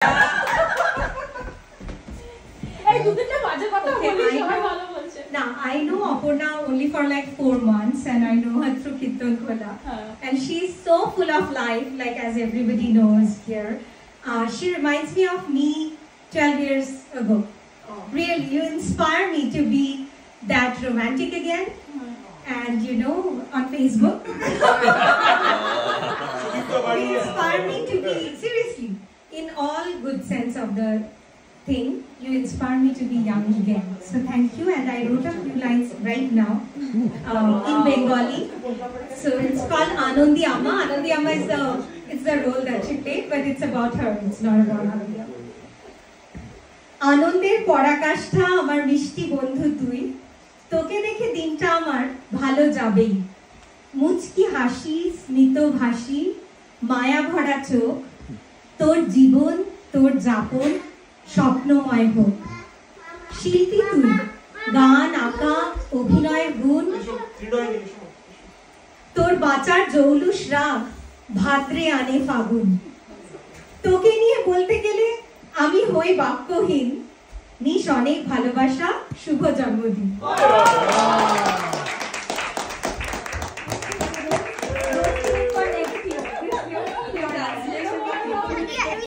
Now I know Aparna only for like 4 months, and I know her through Kirtan Khola, and she's so full of life, like as everybody knows here. She reminds me of me 12 years ago. Really, you inspire me to be that romantic again, and you know, on Facebook. You inspire me to be, seriously, in all good sense of the thing, you inspire me to be young again. So thank you, and I wrote a few lines right now in Bengali. So it's called Anondi Amma. Anondi Amma is the role that she played, but it's about her. It's not about Anondi Amma. আনন্দের পরাকাষ্ঠা আমার মিষ্টি বন্ধু তুই, তোকে দেখে দিনটা আমার ভালো যাবেই। মুচকি হাসি, স্মিত ভাসি, মায়া ভরা চোখ, তোর জীবন, তোর যাপন স্বপ্নময় হোক। শিল্পী তুই, গান, আঁকা, অভিনয়ের গুণ, তোর বাঁচার জৌলুস রাগ ভাদ্রে আনে ফাগুন। তোকে নিয়ে বলতে গেলে আমি হই বাক্যহীন। নিস অনেক ভালোবাসা, শুভ জন্মদিন।